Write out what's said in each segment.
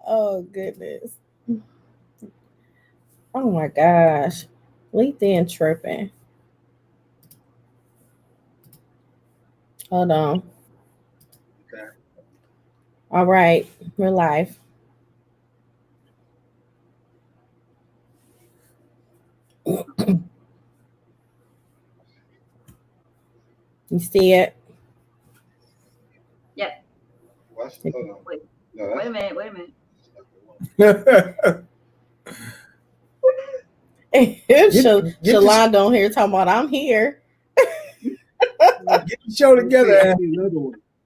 Oh goodness. Oh my gosh. LinkedIn tripping. Hold on. Okay. All right. We're live. You see it? Yep. Hold on. Wait. No, Wait a minute. Wait a minute. Shalonda on here talking about I'm here. Get the show together.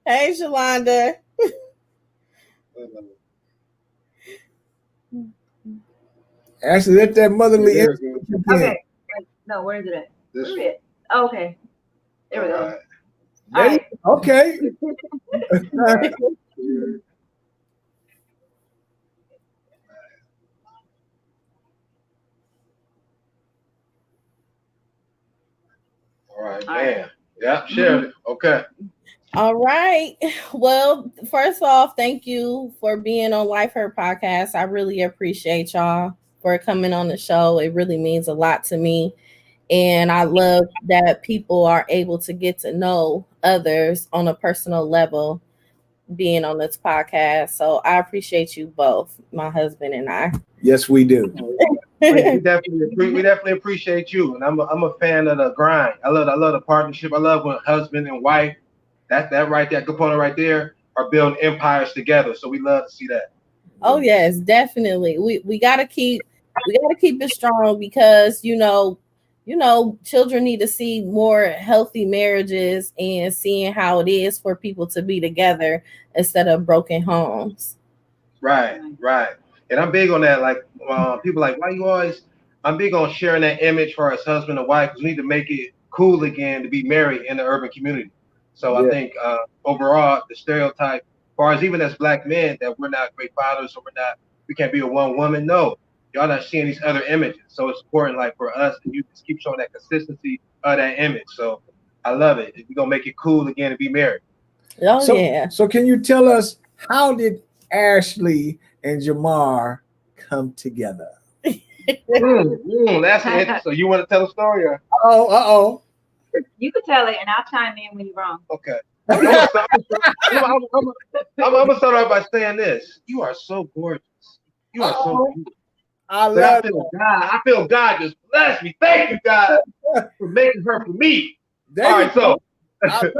Hey Shalonda. Actually, let that motherly. Okay. No, where is it at? This Where is it? Oh, okay. There we go. All right. Okay. All right, man. Yeah, shared it. Okay. All right. Well, first off, thank you for being on Life Her podcast. I really appreciate y'all for coming on the show. It really means a lot to me. And I love that people are able to get to know others on a personal level being on this podcast. So I appreciate you both, my husband and I. Yes, we do. we definitely appreciate you, and I'm a fan of the grind. I love the partnership. I love when husband and wife, that right there, component right there, are building empires together. So we love to see that. Oh yes, definitely. We gotta keep it strong because children need to see more healthy marriages and seeing how it is for people to be together instead of broken homes. Right. And I'm big on that. Like people like, why you always? I'm big on sharing that image for us husband and wife because we need to make it cool again to be married in the urban community. So I think overall the stereotype, as far as even as black men, that we're not great fathers or we can't be a one woman. No, y'all not seeing these other images. So it's important, like for us, and you just keep showing that consistency of that image. So I love it. We're gonna make it cool again to be married. Oh yeah. So can you tell us how did Ashley and Jamar come together? That's it. So you want to tell a story? Or? Oh. You could tell it, and I'll chime in when you're wrong. Okay. I'm gonna start off by saying this: you are so gorgeous. You are so beautiful. I feel God just bless me. Thank you, God, for making her for me. All right, so story,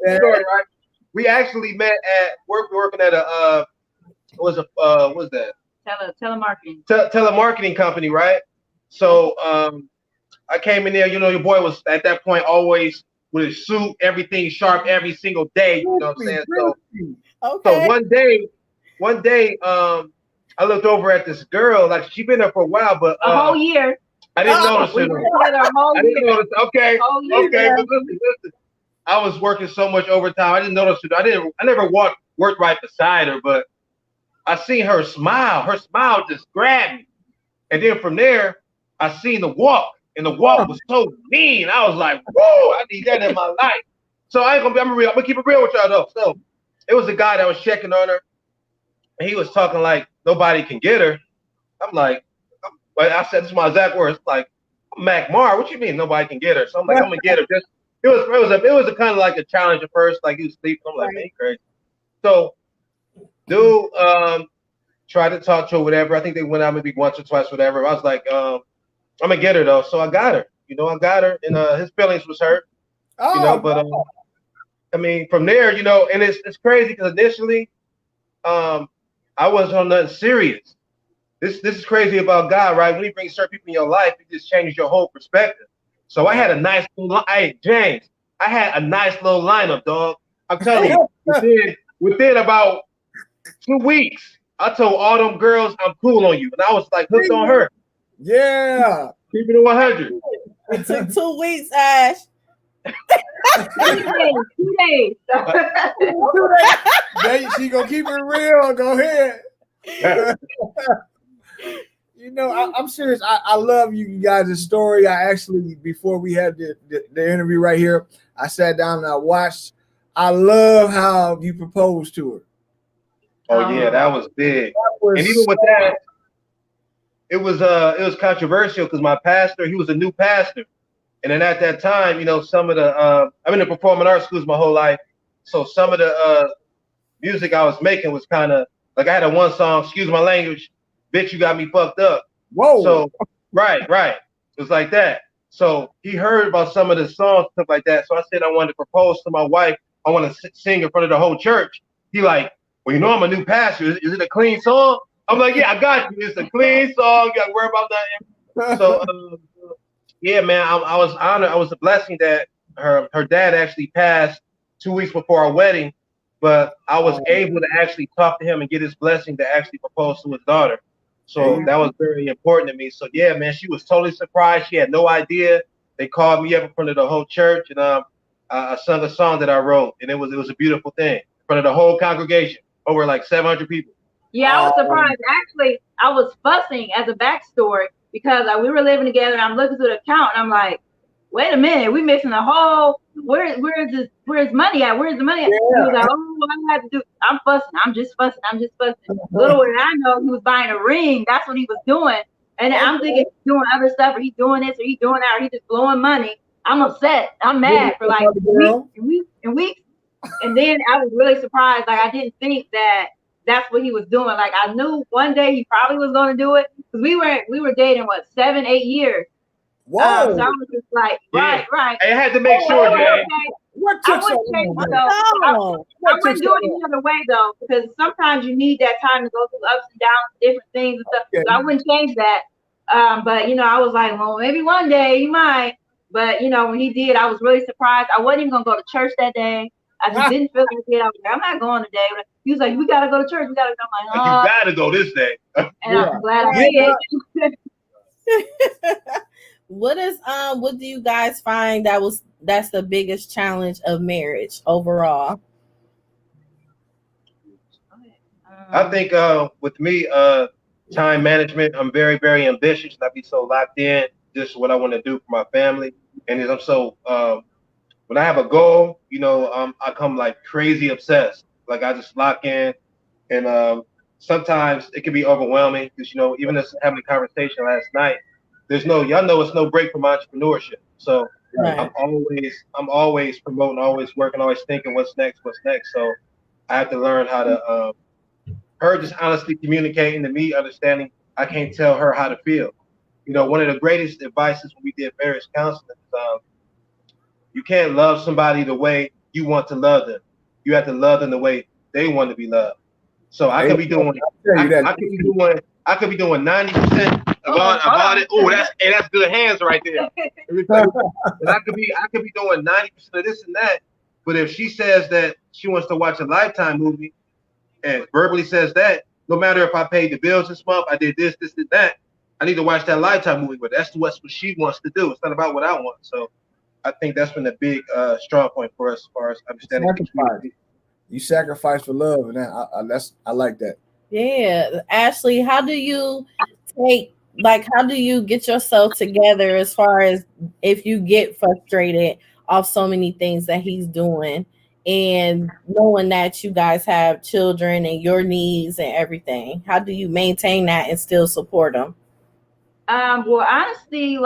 right? We actually met at work. We're working at a what's that? Telemarketing company, right? So I came in there. Your boy was at that point always with his suit, everything sharp every single day. You know what I'm saying? So one day, I looked over at this girl. Like she'd been there for a while, but a whole year. I didn't notice her. I didn't notice. Okay, but listen. I was working so much overtime. I didn't notice her. I never worked right beside her, but I seen her smile. Her smile just grabbed me, and then from there, I seen the walk. And the walk was so mean. I was like, whoa, I need that in my life. So I'm gonna keep it real with y'all though. So it was a guy that was checking on her, and he was talking like nobody can get her. I'm like, I said this is my exact words, like Mac Mar, what you mean nobody can get her? So I'm like, I'm gonna get her. It was a kind of like a challenge at first, like he was sleeping. I'm like, man, crazy. So dude tried to talk to her, whatever. I think they went out maybe once or twice, whatever. I was like, I'm gonna get her though, so I got her. I got her, and his feelings was hurt. But I mean, from there, and it's crazy because initially, I wasn't on nothing serious. This is crazy about God, right? When He brings certain people in your life, it just changes your whole perspective. So I had a nice little, James, I had a nice little lineup, dog. I'm telling you, within about 2 weeks, I told all them girls I'm cool on you, and I was like hooked on her. Yeah. Keeping it 100. It took 2 weeks, Ash. 2 days. She gonna keep it real. Go ahead. I'm serious. I love you guys' story. I actually, before we had the interview right here, I sat down and I watched I love how you proposed to her. Oh yeah, that was big. Was and even with that, it was controversial because my pastor, he was a new pastor. And then at that time, some of the I've been in performing arts schools my whole life. So some of the music I was making was kind of like I had a one song, excuse my language, bitch, you got me fucked up. Whoa. So right. It was like that. So he heard about some of the songs, stuff like that. So I said I wanted to propose to my wife. I want to sing in front of the whole church. He like, well, I'm a new pastor. Is it a clean song? I'm like, yeah, I got you. It's a clean song. You got to worry about that. So yeah, man, I was honored. I was a blessing that her dad actually passed 2 weeks before our wedding, but I was able to actually talk to him and get his blessing to actually propose to his daughter. So that was very important to me. So yeah, man, she was totally surprised. She had no idea. They called me up in front of the whole church, and I sung a song that I wrote, and it was a beautiful thing in front of the whole congregation, over like 700 people. Yeah, I was surprised. Actually, I was fussing as a backstory because we were living together, and I'm looking through the account, and I'm like, wait a minute, we missing a whole. Where's money at? Where's the money at? Yeah. He was like, oh, I had to do. I'm fussing. I'm just fussing. Little did I know he was buying a ring. That's what he was doing. And I'm thinking he's doing other stuff, or he's doing this, or he's doing that, or he's just blowing money. I'm upset. I'm mad for like weeks and weeks. And then I was really surprised. Like I didn't think that that's what he was doing. Like I knew one day he probably was going to do it because we were dating 7, 8 years. Whoa. So I was just like, right. I had to make sure, Jay. What took so long? I wouldn't do it any other way though, because sometimes you need that time to go through ups and downs, different things and stuff. So I wouldn't change that. But I was like, well, maybe one day you might. But when he did, I was really surprised. I wasn't even gonna go to church that day. I just didn't feel like it. I was like, I'm not going today. He was like, we gotta go to church. We gotta go. I'm like, you gotta go this day. And I'm glad I did. What do you guys find that's the biggest challenge of marriage overall? I think with me, time management, I'm very, very ambitious and I be so locked in. This is what I want to do for my family. And I'm so when I have a goal, I come like crazy obsessed. Like I just lock in, and sometimes it can be overwhelming because even us having a conversation last night, it's no break from entrepreneurship. So right. I'm always promoting, always working, always thinking what's next. So I have to learn how to her just honestly communicating to me, understanding I can't tell her how to feel. One of the greatest advices when we did marriage counseling is you can't love somebody the way you want to love them. You have to love them the way they want to be loved. So I could be doing 90% about it. Oh, that's good hands right there. And I could be doing 90% of this and that. But if she says that she wants to watch a Lifetime movie and verbally says that, no matter if I paid the bills this month, I did this, and that, I need to watch that Lifetime movie. But that's what she wants to do. It's not about what I want. So I think that's been a big strong point for us as far as understanding. You sacrifice for love, and I like that. Yeah, Ashley, how do you get yourself together as far as if you get frustrated off so many things that he's doing, and knowing that you guys have children and your needs and everything? How do you maintain that and still support them? Well, honestly,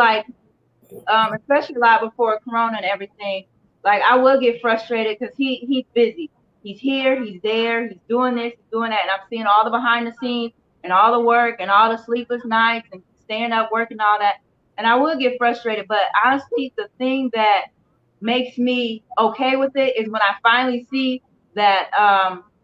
especially before Corona and everything, I will get frustrated because he's busy. He's here, he's there, he's doing this, he's doing that, and I'm seeing all the behind the scenes and all the work and all the sleepless nights and staying up working all that, and I will get frustrated. But honestly, the thing that makes me okay with it is when I finally see that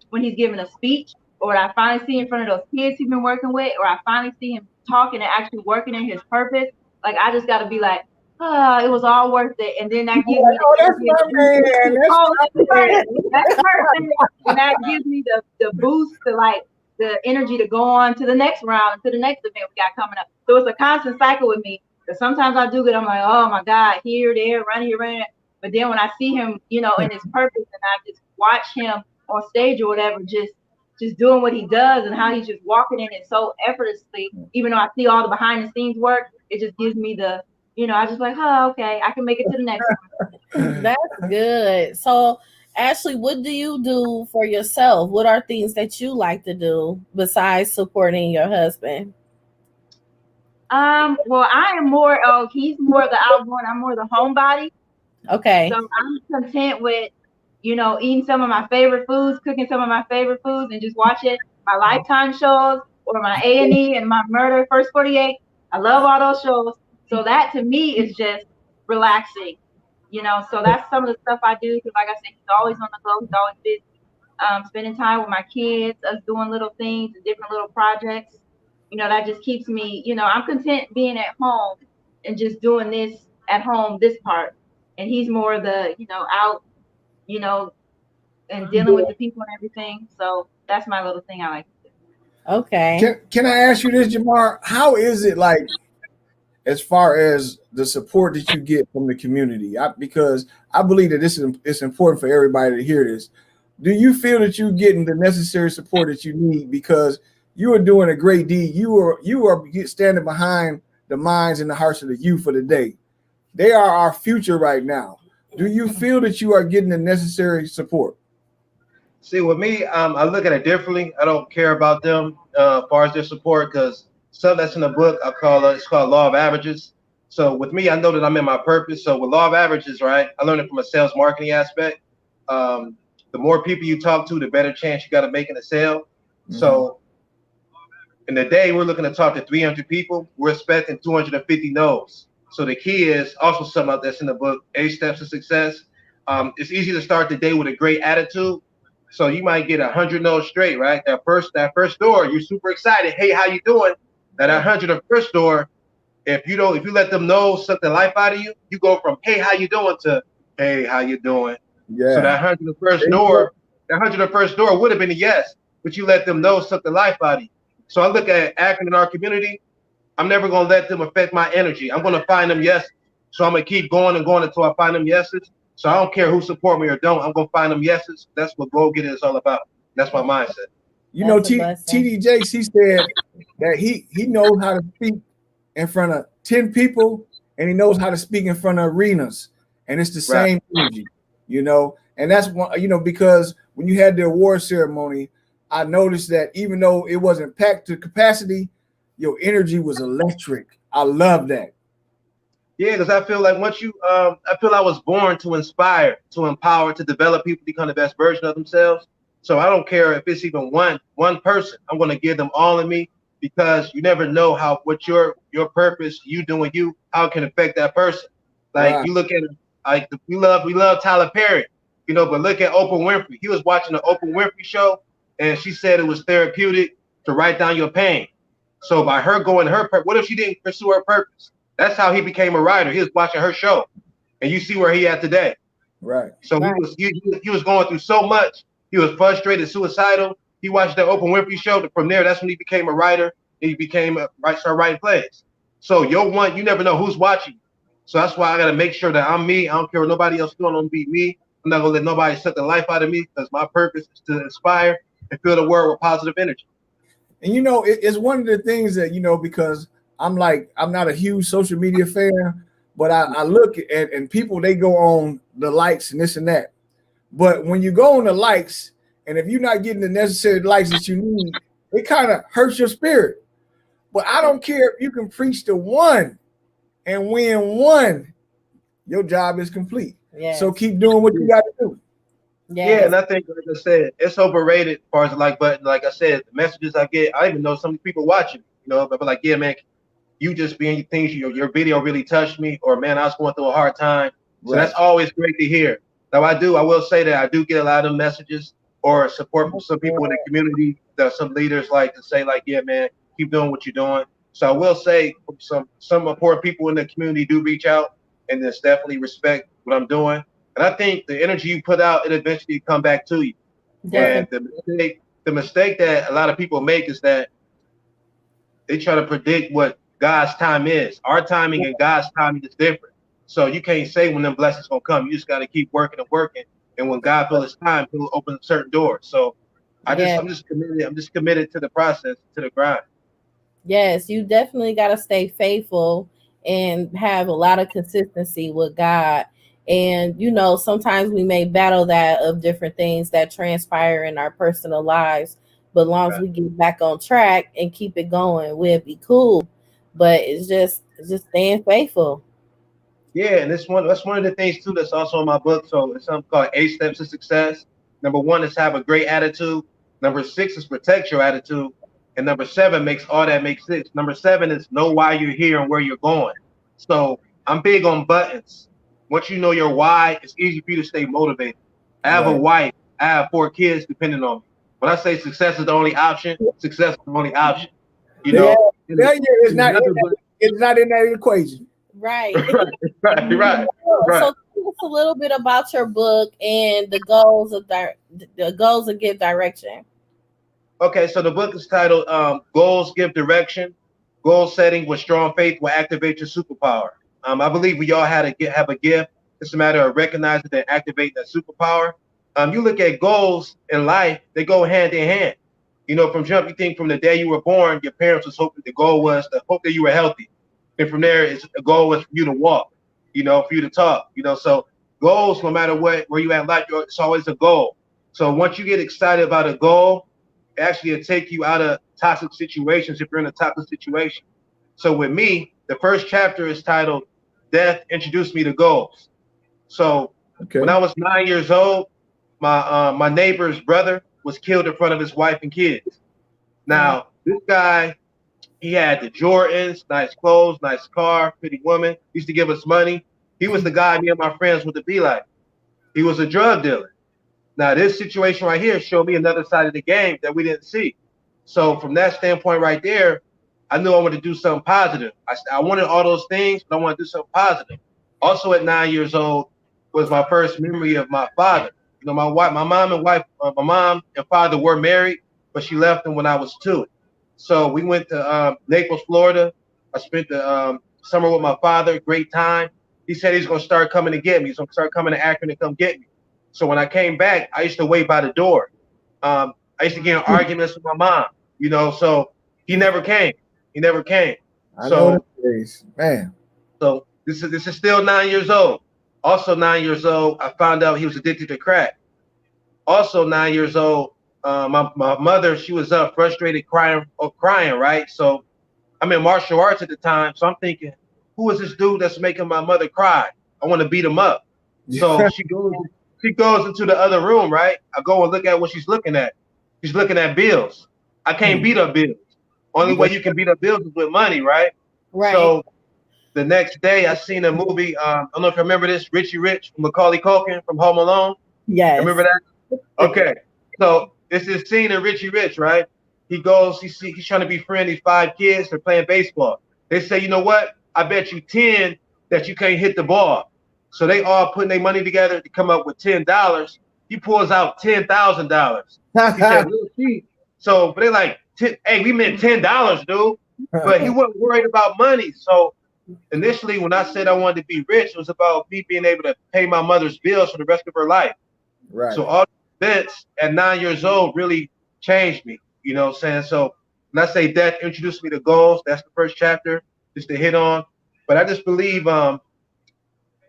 when he's giving a speech, or when I finally see in front of those kids he's been working with, or I finally see him talking and actually working in his purpose. I just got to be like, it was all worth it. And then that gives me that's perfect. And that gives me the boost to the energy to go on to the next round, to the next event we got coming up. So it's a constant cycle with me. Because sometimes I do good, I'm like, oh my God, here, there, running. But then when I see him, in his purpose, and I just watch him on stage or whatever, just doing what he does and how he's just walking in it so effortlessly, even though I see all the behind the scenes work, it just gives me I just like, oh, okay, I can make it to the next one. That's good. So Ashley, what do you do for yourself? What are things that you like to do besides supporting your husband? Well, I am more. Oh, he's more the outgoing. I'm more the homebody. So Okay. I'm content with, eating some of my favorite foods, cooking some of my favorite foods, and just watching my Lifetime shows or my A&E and my Murder First 48. I love all those shows. So that to me is just relaxing. So that's some of the stuff I do because, like I said, he's always on the go. He's always busy. Spending time with my kids, us doing little things and different little projects. That just keeps me. I'm content being at home and just doing this at home, this part. And he's more the, out, you know, and dealing with the people and everything. So that's my little thing I like to do. Okay. Can I ask you this, Jamar? How is it like as far as the support that you get from the community? Because I believe that it's important for everybody to hear this. Do you feel that you're getting the necessary support that you need because you are doing a great deed? You are standing behind the minds and the hearts of the youth for the day. They are our future right now. Do you feel that you are getting the necessary support? See, with me, I look at it differently. I don't care about them as far as their support because something that's in the book I call it's called law of averages. So with me, I know that I'm in my purpose. So with law of averages, right? I learned it from a sales marketing aspect. The more people you talk to, the better chance you got of making a sale. Mm-hmm. So in the day, we're looking to talk to 300 people. We're expecting 250 no's. So the key is also something out that's in the book, 8 Steps to Success. It's easy to start the day with a great attitude. So you might get 100 no's straight, right? That first door, you're super excited. Hey, how you doing? That 100 of first door, if you let them know suck the life out of you, you go from hey, how you doing to hey, how you doing? So Yeah. that 100 of first door, would have been a yes, but you let them know suck the life out of you. So I look at acting in our community. I'm never gonna let them affect my energy. I'm gonna find them yeses. So I'm gonna keep going and going until I find them yeses. So I don't care who support me or don't. I'm gonna find them yeses. That's what go get is all about. That's my mindset. You know, That's a blessing. TD Jakes, he said that he knows how to speak in front of 10 people and he knows how to speak in front of arenas. And it's the Right. same energy, you know. And that's one, you know, because when you had the award ceremony, I noticed that even though it wasn't packed to capacity, your energy was electric. I love that. Yeah, because I feel like I feel I was born to inspire, to empower, to develop people to become the best version of themselves. So I don't care if it's even one person. I'm going to give them all of me because you never know what your purpose, you doing you, how it can affect that person. Like Right. you look at it, like we love Tyler Perry, but look at Oprah Winfrey. He was watching the Oprah Winfrey show, and she said it was therapeutic to write down your pain. So by her going her purpose, what if she didn't pursue her purpose? That's how he became a writer. He was watching her show, and you see where he at today. Right. So Right. he was going through so much. He was frustrated, suicidal. He watched the Oprah Winfrey show. From there, that's when he became a writer. And he started writing plays. So you never know who's watching. So that's why I got to make sure that I'm me. I don't care what nobody else doing. I'm gonna be me. I'm not gonna let nobody suck the life out of me because my purpose is to inspire and fill the world with positive energy. And you know, it's one of the things that, you know, because I'm not a huge social media fan, but I look at and people they go on the likes and this and that. But when you go on the likes, and if you're not getting the necessary likes that you need, it kind of hurts your spirit. But I don't care if you can preach to one and win one, your job is complete. Yes. So keep doing what you got to do. Yes. Yeah, and I think, like I said, it's overrated as far as the like button. Like I said, the messages I get, I even know some people watching, but like, yeah, man, you just being things, your video really touched me, or man, I was going through a hard time. So Right. that's always great to hear. Now I will say that I do get a lot of messages or support from some people in the community, that some leaders like to say like, yeah, man, keep doing what you're doing. So I will say some important people in the community do reach out and just definitely respect what I'm doing. And I think the energy you put out, it eventually come back to you. And Definitely. the mistake that a lot of people make is that they try to predict what God's time is. Our timing and God's timing is different. So you can't say when them blessings gonna come. You just got to keep working and working. And when God feels it's time, He'll open certain doors. So Yes. I'm just committed. I'm just committed to the process, to the grind. Yes, you definitely got to stay faithful and have a lot of consistency with God. And sometimes we may battle that of different things that transpire in our personal lives, but as long as we get back on track and keep it going, we'll be cool. But it's just staying faithful. Yeah, and that's one of the things too that's also in my book. So it's something called 8 Steps to Success. Number one is have a great attitude. Number six is protect your attitude. And number seven makes all that make sense. Number seven is know why you're here and where you're going. So I'm big on buttons. Once you know your why, it's easy for you to stay motivated. I have a wife. I have 4 kids depending on me. When I say success is the only option, success is the only option. You know, it's not in that equation. Right. Right. So tell us a little bit about your book and the goals of Give Direction. Okay, so the book is titled Goals Give Direction. Goal setting with strong faith will activate your superpower. I believe we all have a gift. It's a matter of recognizing and activating that superpower. You look at goals in life, they go hand in hand. From jump, you think from the day you were born, your parents was hoping the goal was to hope that you were healthy. And from there, the goal was for you to walk, for you to talk, So goals, no matter where you at in life, it's always a goal. So once you get excited about a goal, actually it'll take you out of toxic situations if you're in a toxic situation. So with me, the first chapter is titled Death Introduced Me to Goals. So when I was 9 years old, my neighbor's brother was killed in front of his wife and kids. Now, this guy, he had the Jordans, nice clothes, nice car, pretty woman, used to give us money. He was the guy me and my friends would be like. He was a drug dealer. Now, this situation right here showed me another side of the game that we didn't see. So from that standpoint right there, I knew I wanted to do something positive. I wanted all those things, but I wanted to do something positive. Also at 9 years old was my first memory of my father. My mom and father were married, but she left them when I was 2. So we went to Naples, Florida. I spent the summer with my father, great time. He said he's going to start coming to get me. He's going to start coming to Akron to come get me. So when I came back, I used to wait by the door. I used to get in arguments with my mom, so he never came. He never came. I know the man. So this is still 9 years old. Also 9 years old, I found out he was addicted to crack. Also 9 years old, my mother, she was frustrated, crying, right? So I'm in martial arts at the time, so I'm thinking, who is this dude that's making my mother cry? I want to beat him up. So she goes into the other room, right? I go and look at what she's looking at. She's looking at bills. I can't beat up bills. Only way you can beat up bills is with money, right? Right. So the next day, I seen a movie. I don't know if you remember this, Richie Rich, Macaulay Culkin from Home Alone. Yes. Remember that? Okay. So it's this scene in Richie Rich, right? He goes, he's trying to befriend these 5 kids. They're playing baseball. They say, you know what? I bet you 10 that you can't hit the ball. So they all putting their money together to come up with $10. He pulls out $10,000. He said, "Real cheap." So, but they're like, "Hey, we meant $10, dude." But he wasn't worried about money. So initially, when I said I wanted to be rich, it was about me being able to pay my mother's bills for the rest of her life. Right. So all the events at 9 years old really changed me. You know what I'm saying? So when I say death introduced me to goals, that's the first chapter, just to hit on. But I just believe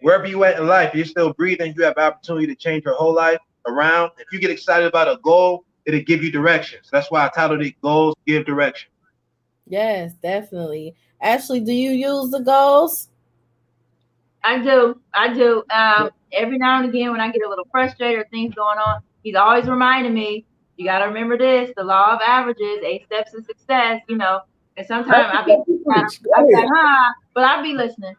wherever you at in life, you're still breathing, you have opportunity to change your whole life around. If you get excited about a goal, it'll give you direction. So that's why I titled it Goals Give Direction. Yes, definitely. Ashley, do you use the goals? I do. Every now and again when I get a little frustrated or things going on, he's always reminding me, you got to remember this, the law of averages, 8 steps to success, and sometimes I'll be but I'll be listening.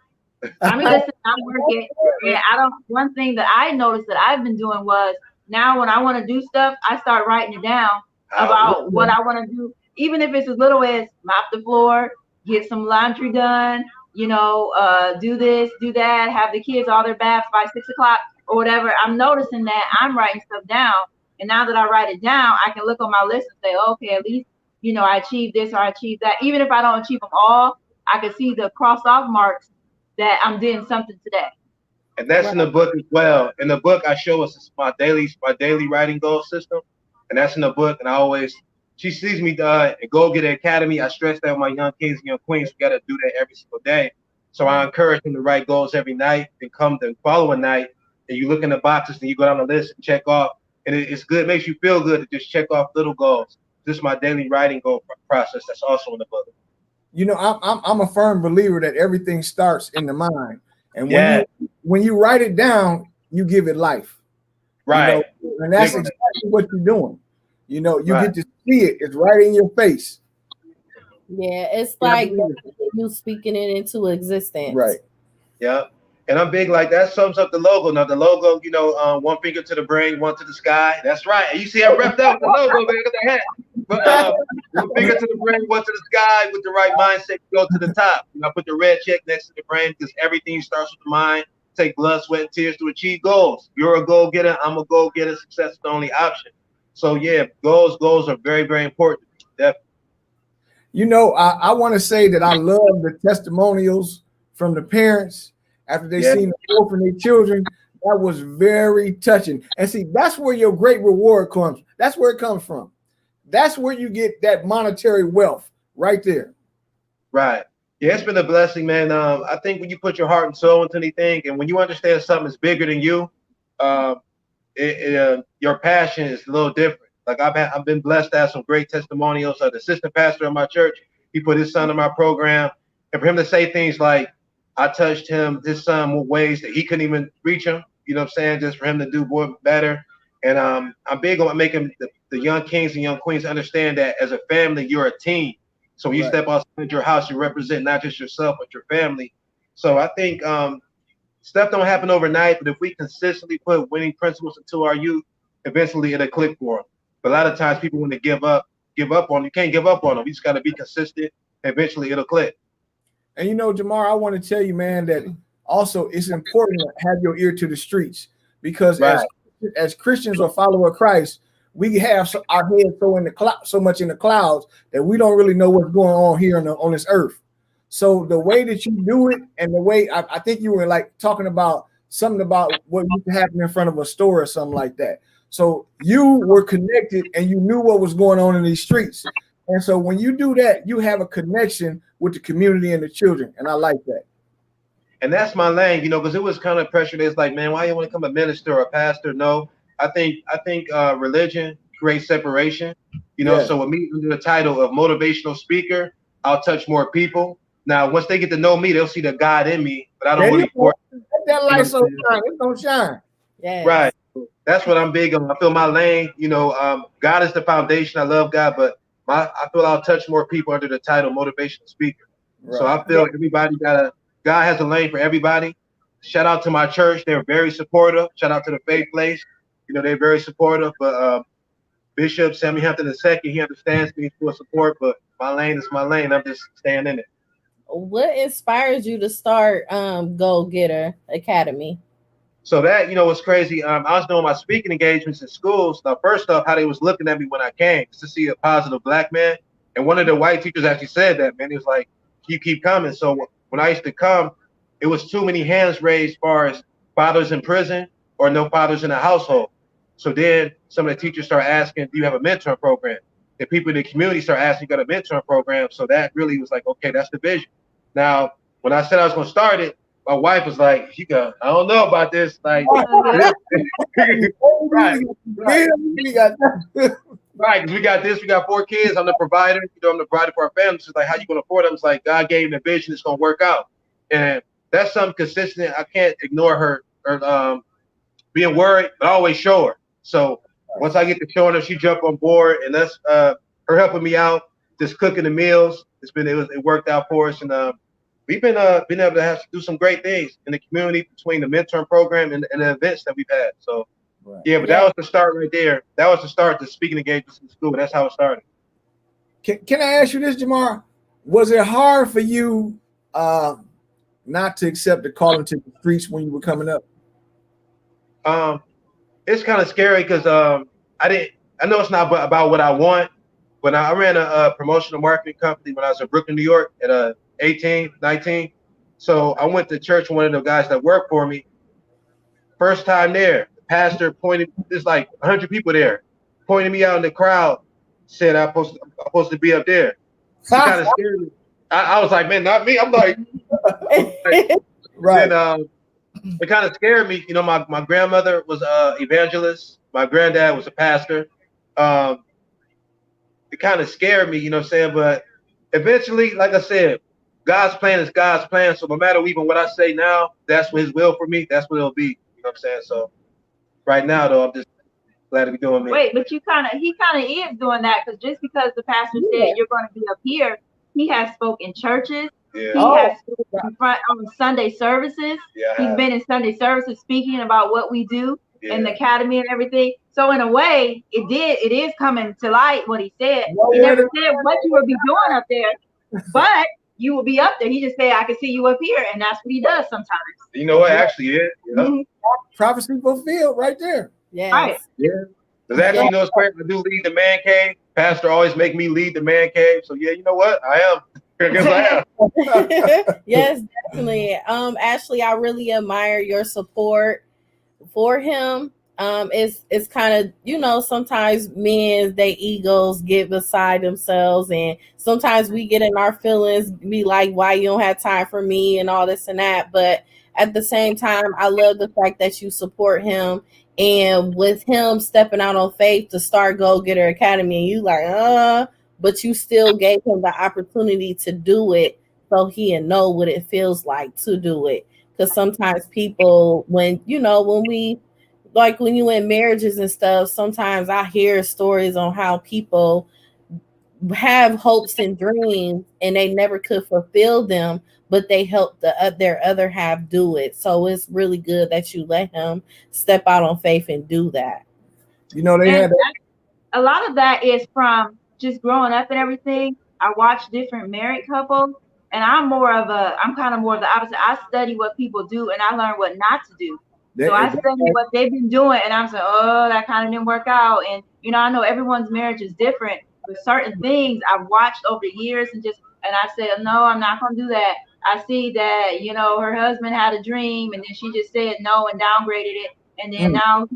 I'm working. And one thing that I noticed that I've been doing was now when I want to do stuff, I start writing it down about what I want to do, even if it's as little as mop the floor, get some laundry done, do this, do that, have the kids all their baths by 6 o'clock or whatever. I'm noticing that I'm writing stuff down. And now that I write it down, I can look on my list and say, okay, at least, I achieved this or I achieved that. Even if I don't achieve them all, I can see the cross off marks that I'm doing something today. And that's in the book as well. In the book, I show us my daily writing goal system. And that's in the book. And she sees me and go get an academy. I stress that with my young kings and young queens. We got to do that every single day. So I encourage them to write goals every night and come the following night and you look in the boxes and you go down the list and check off. And it's good, it makes you feel good to just check off little goals. This is my daily writing goal process that's also in the book. You know, I'm a firm believer that everything starts in the mind. And when you write it down, you give it life. Right. You know, and that's exactly what you're doing. You know, you get to see it. It's right in your face. Yeah, it's like you speaking it into existence. Right. Yeah. And I'm big like that sums up the logo. Now the logo, you know, one finger to the brain, one to the sky. That's right. And you see I repped out the logo, man. Look at the hat. But one finger to the brain, one to the sky. With the right mindset, go to the top. You know, I put the red check next to the brain because everything starts with the mind. Take blood, sweat, and tears to achieve goals. You're a goal getter. I'm a goal getter. Success is the only option. So yeah, goals are very, very important. Definitely. You know, I want to say that I love the testimonials from the parents after they seen the hope in their children. That was very touching. And see, that's where your great reward comes. That's where it comes from. That's where you get that monetary wealth right there. Right. Yeah, it's been a blessing, man. I think when you put your heart and soul into anything, and when you understand something is bigger than you, your passion is a little different. Like I've been blessed to have some great testimonials. The assistant pastor of my church, he put his son in my program, and for him to say things like, "I touched his son with ways that he couldn't even reach him," you know what I'm saying? Just for him to do better. And I'm big on making the young kings and young queens understand that as a family, you're a team. So when you step outside your house, you represent not just yourself, but your family. So I think stuff don't happen overnight, but if we consistently put winning principles into our youth, eventually it'll click for them. But a lot of times people want to give up on them. You can't give up on them. You just got to be consistent. Eventually it'll click. And you know, Jamar, I want to tell you, man, that also it's important to have your ear to the streets because as Christians or follower of Christ, we have our head so much in the clouds that we don't really know what's going on here on this earth. So the way that you do it, and the way I think you were like talking about something about what used to happen in front of a store or something like that. So you were connected and you knew what was going on in these streets. And so when you do that, you have a connection with the community and the children. And I like that. And that's my lane, you know, because it was kind of pressure. It's like, man, why you want to become a minister or a pastor? No, I think religion creates separation, you know. So with me under the title of motivational speaker, I'll touch more people. Now, once they get to know me, they'll see the God in me, but I don't really let that light so shine. It's gonna shine. Yeah. Right. That's what I'm big on. I feel my lane, you know, God is the foundation. I love God, but I feel I'll touch more people under the title motivational speaker. Right. So I feel God has a lane for everybody. Shout out to my church. They're very supportive. Shout out to the Faith Place. You know, they're very supportive. But Bishop Sammy Hampton II, he understands me for support, but my lane is my lane. I'm just staying in it. What inspires you to start Go Getter Academy? So that, you know, was crazy. I was doing my speaking engagements in schools. Now, first off, how they was looking at me when I came to see a positive black man. And one of the white teachers actually said that, man. He was like, you keep coming. So when I used to come, it was too many hands raised as far as fathers in prison or no fathers in the household. So then some of the teachers start asking, do you have a mentor program? The people in the community start asking, you got a mentor program? So that really was like, okay, that's the vision. Now, when I said I was going to start it, my wife was like, I don't know about this. Like, right. Right, because we got this, we got 4 kids. I'm the provider. You know, I'm the provider for our family. She's like, how you going to afford them? It's like, God gave me the vision. It's going to work out. And that's something consistent. I can't ignore her being worried, but I always show her. So once I get to showing her, she jump on board, and that's her helping me out, just cooking the meals. It worked out for us, and we've been able to do some great things in the community between the mentor program and the events that we've had. So. Right. Yeah, but that was the start right there. That was the start to speaking engagements in school. That's how it started. Can I ask you this, Jamar? Was it hard for you not to accept the call into the streets when you were coming up? It's kind of scary because I know it's not about what I want, but I ran a promotional marketing company when I was in Brooklyn, New York at 18, 19. So I went to church with one of the guys that worked for me. First time there. Pastor pointed, there's like 100 people there, pointed me out in the crowd, said I'm supposed to be up there. It kind of scared me. I was like, man, not me. I'm like Right. then it kind of scared me. You know, my grandmother was a evangelist. My granddad was a pastor. Um, it kind of scared me, you know what I'm saying? But eventually, like I said, God's plan is God's plan. So no matter even what I say now, that's what his will for me. That's what it'll be. You know what I'm saying? So right now, though, I'm just glad to be doing me. Wait, but he kind of is doing that because just because the pastor said you're going to be up here, he has spoke in churches. Yeah. He has spoken in front on Sunday services. Yeah. He's been in Sunday services speaking about what we do in the academy and everything. So in a way, it is coming to light what he said. He never said what you would be doing up there, but you will be up there. He just said, I can see you up here, and that's what he does sometimes. You know what? Actually, yeah. Mm-hmm. Prophecy fulfilled right there. Yes. Right. Yeah. Because actually, you know, it's crazy. I do lead the man cave. Pastor always make me lead the man cave. So yeah, you know what? I am. I guess I am. Yes, definitely. Ashley, I really admire your support for him. It's kind of, you know, sometimes men, they egos get beside themselves, and sometimes we get in our feelings, be like, why you don't have time for me and all this and that. But at the same time, I love the fact that you support him, and with him stepping out on faith to start Go Getter Academy, and you like, but you still gave him the opportunity to do it so he'll know what it feels like to do it. Because sometimes people, when we, like when you in marriages and stuff, sometimes I hear stories on how people have hopes and dreams and they never could fulfill them, but they help their other half do it. So it's really good that you let him step out on faith and do that. You know, they had a lot of that is from just growing up and everything. I watch different married couples, and I'm kind of more of the opposite. I study what people do and I learn what not to do. So I study what they've been doing, and I'm saying, oh, that kind of didn't work out. And you know, I know everyone's marriage is different, but certain things I've watched over the years, and I said, no, I'm not gonna do that. I see that, you know, her husband had a dream, and then she just said no and downgraded it, and then now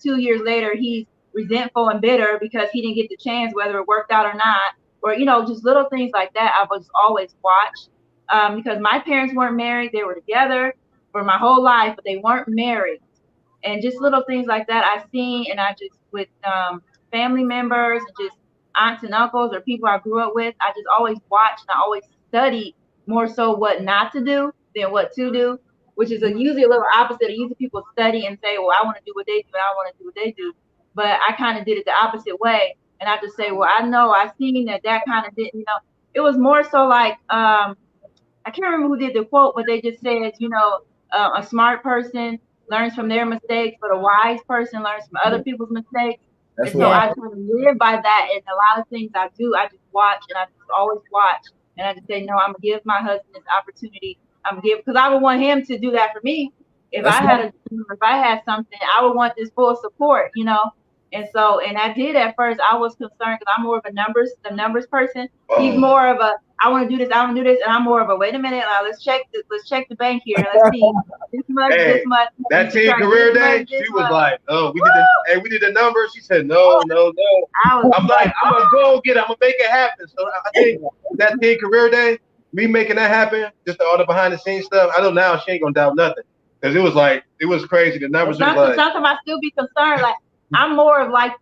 2 years later he's resentful and bitter because he didn't get the chance, whether it worked out or not, or you know, just little things like that. I was always watched because my parents weren't married; they were together for my whole life, but they weren't married. And just little things like that I've seen, and I just with family members, and just aunts and uncles or people I grew up with, I just always watched and I always studied more so what not to do than what to do, which is usually a little opposite. Usually people study and say, well, I want to do what they do and I want to do what they do. But I kind of did it the opposite way. And I just say, well, I know I seen that kind of didn't, you know, it was more so like, I can't remember who did the quote, but they just said, you know, a smart person learns from their mistakes, but a wise person learns from other people's mistakes. And so I kind of live by that. And a lot of things I do, I just watch, and I just always watch. And I just say, no, I'm gonna give my husband this opportunity. I'm gonna give, because I would want him to do that for me. If I had something, I would want this full support, you know. And so, and I did at first. I was concerned because I'm more of the numbers person. He's more of a, I want to do this, and I'm more of a, wait a minute, let's check the bank here, let's see this much. That teen career day, she was like, oh, we did the numbers. She said, no. I'm like, I'm gonna go get it. I'm gonna make it happen. So I think that teen career day, me making that happen, just all the behind the scenes stuff. I know now she ain't gonna doubt nothing because it was crazy. The numbers was like. Sometimes I still be concerned, like. I'm more of like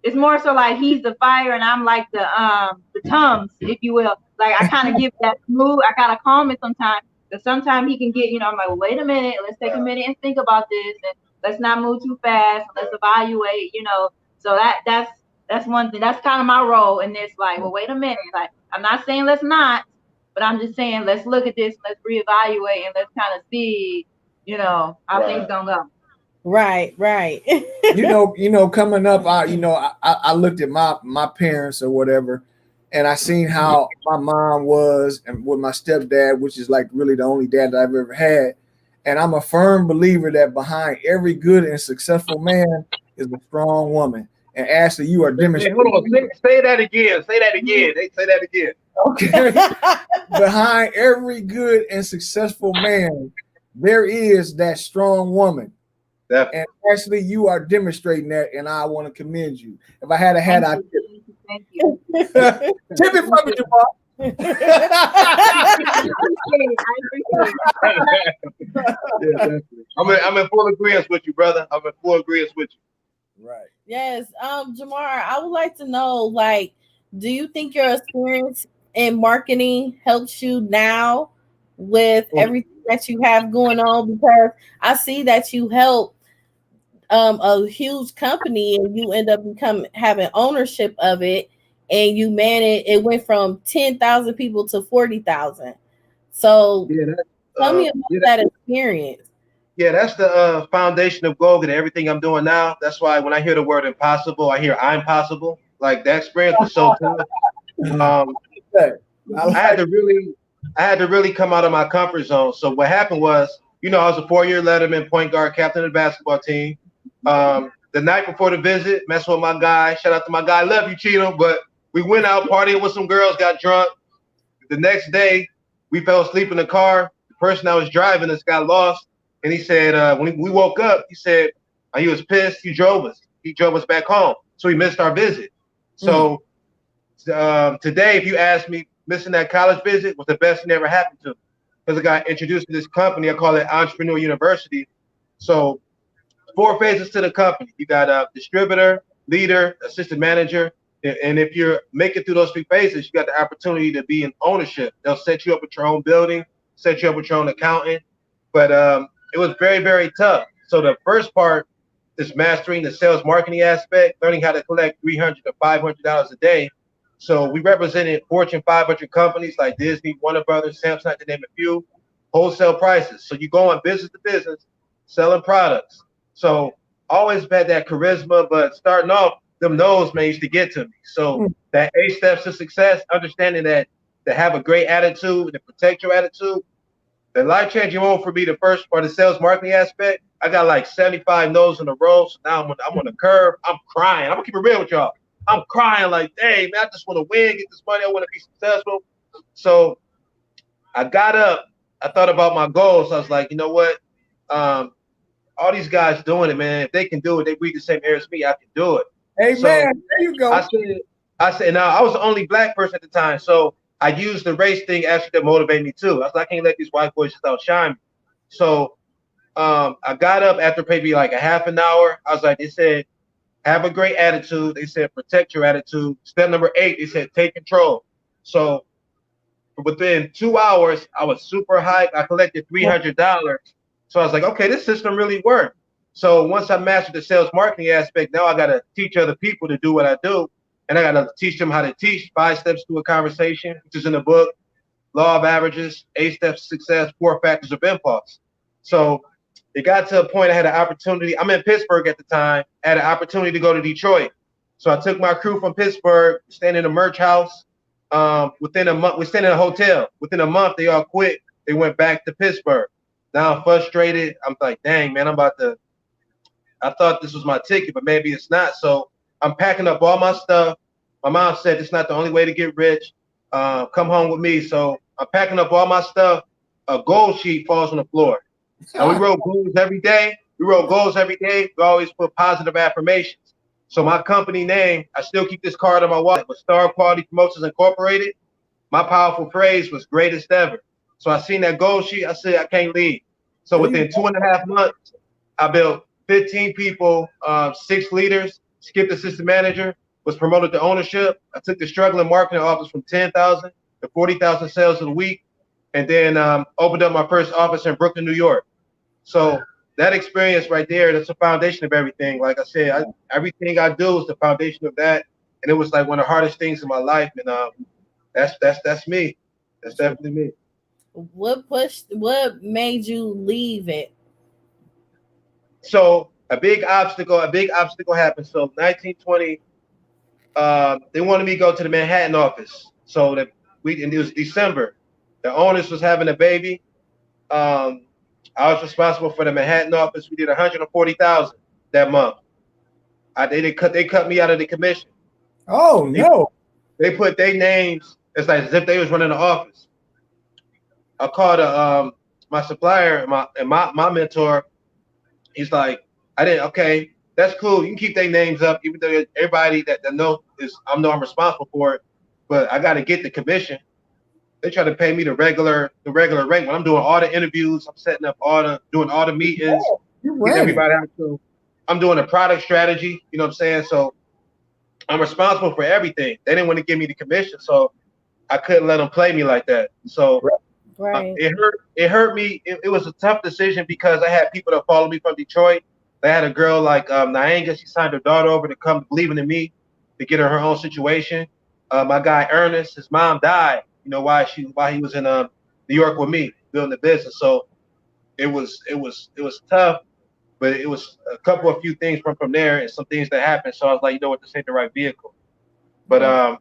it's more so like he's the fire and I'm like the Tums, if you will. Like I kind of give that smooth, I gotta calm it sometimes. Because sometimes he can get, you know, I'm like, well, wait a minute, let's take a minute and think about this, and let's not move too fast, let's evaluate, you know. So that's one thing. That's kind of my role in this, like, well, wait a minute. Like I'm not saying let's not, but I'm just saying let's look at this, let's reevaluate, and let's kind of see, you know, how things gonna go. Right. you know, coming up, I looked at my parents or whatever, and I seen how my mom was, and with my stepdad, which is like really the only dad that I've ever had. And I'm a firm believer that behind every good and successful man is a strong woman. And Ashley, you are demonstrating. Hey, hold on, say that again. Say that again. Okay. Behind every good and successful man, there is that strong woman. Definitely. And actually, you are demonstrating that, and I want to commend you. If I had a hat, Thank you. Tip it for me, Jamar. I appreciate Yeah, I'm in full agreement with you, brother. I'm in full agreement with you. Right. Yes. Jamar, I would like to know, like, do you think your experience in marketing helps you now with everything that you have going on? Because I see that you help a huge company and you end up having ownership of it, and you manage it went from 10,000 people to 40,000. So tell me about that experience. Yeah, that's the foundation of Gogan and everything I'm doing now. That's why when I hear the word impossible, I hear I'm possible. Like that experience was so tough. I had to really come out of my comfort zone. So what happened was, I was a 4-year letterman, point guard, captain of the basketball team. The night before the visit, messing with my guy. Shout out to my guy. Love you, Cheeto. But we went out partying with some girls, got drunk. The next day, we fell asleep in the car. The person that was driving us got lost. And he said, when we woke up, he said he was pissed. He drove us. He drove us back home. So he missed our visit. So today, if you ask me, missing that college visit was the best thing that ever happened to me. Because I got introduced to this company. I call it Entrepreneur University. So 4 phases to the company. You got a distributor, leader, assistant manager. And if you're making through those 3 phases, you got the opportunity to be in ownership. They'll set you up with your own building, set you up with your own accountant. But it was very, very tough. So the first part is mastering the sales marketing aspect, learning how to collect $300 to $500 a day. So we represented Fortune 500 companies like Disney, Warner Brothers, Samsung, to name a few, wholesale prices. So you go on business to business, selling products. So always had that charisma, but starting off, them no's man used to get to me. So that 8 steps to success, understanding that to have a great attitude, to protect your attitude, the life-changing moment for me, the first part, the sales marketing aspect, I got like 75 no's in a row. So now I'm on the curve. I'm crying. I'm gonna keep it real with y'all. I'm crying like, dang, man, I just want to win, get this money. I want to be successful. So I got up. I thought about my goals. I was like, you know what? All these guys doing it, man. If they can do it, they breathe the same air as me. I can do it. Hey, so man, there you go. I said, now I was the only black person at the time. So I used the race thing actually to motivate me too. I was like, I can't let these white boys just outshine me. So I got up after maybe like a half an hour. I was like, they said, have a great attitude. They said, protect your attitude. Step number 8, they said, take control. So within 2 hours, I was super hyped. I collected $300. So I was like, okay, this system really worked. So once I mastered the sales marketing aspect, now I got to teach other people to do what I do. And I got to teach them how to teach 5 steps to a conversation, which is in the book, Law of Averages, 8 steps to success, 4 factors of impulse. So it got to a point I had an opportunity. I'm in Pittsburgh at the time. I had an opportunity to go to Detroit. So I took my crew from Pittsburgh, staying in a merch house. Within a month, we're staying in a hotel. Within a month, they all quit. They went back to Pittsburgh. Now I'm frustrated. I'm like, dang, man, I thought this was my ticket, but maybe it's not. So I'm packing up all my stuff. My mom said it's not the only way to get rich. Come home with me. So I'm packing up all my stuff. A goal sheet falls on the floor. And we wrote goals every day. We always put positive affirmations. So my company name, I still keep this card on my wallet, but Star Quality Promotions Incorporated. My powerful phrase was greatest ever. So I seen that goal sheet. I said, I can't leave. So within 2.5 months, I built 15 people, 6 leaders, skipped assistant manager, was promoted to ownership. I took the struggling marketing office from 10,000 to 40,000 sales in a week, and then opened up my first office in Brooklyn, New York. So that experience right there, that's the foundation of everything. Like I said, everything I do is the foundation of that. And it was like one of the hardest things in my life. And that's me. That's definitely me. What made you leave it? So a big obstacle happened. So 1920, they wanted me to go to the Manhattan office. So and it was December. The owners was having a baby. I was responsible for the Manhattan office. We did 140,000 that month. They cut me out of the commission. Oh no! They put their names. It's like as if they was running the office. I called my supplier and my mentor. He's like, okay, that's cool. You can keep their names up, even though everybody that know I'm responsible for it, but I got to get the commission. They try to pay me the regular rate. When I'm doing all the interviews, I'm setting up doing all the meetings, getting everybody out. So I'm doing a product strategy. You know what I'm saying? So I'm responsible for everything. They didn't want to give me the commission, so I couldn't let them play me like that. So right. It hurt me. It was a tough decision because I had people that follow me from Detroit. They had a girl like Nyanga. She signed her daughter over to come believing in me to get her own situation. My guy Ernest, his mom died. You know while he was in New York with me building the business. So it was tough, but it was a few things from there and some things that happened. So I was like, you know what, this ain't the right vehicle. But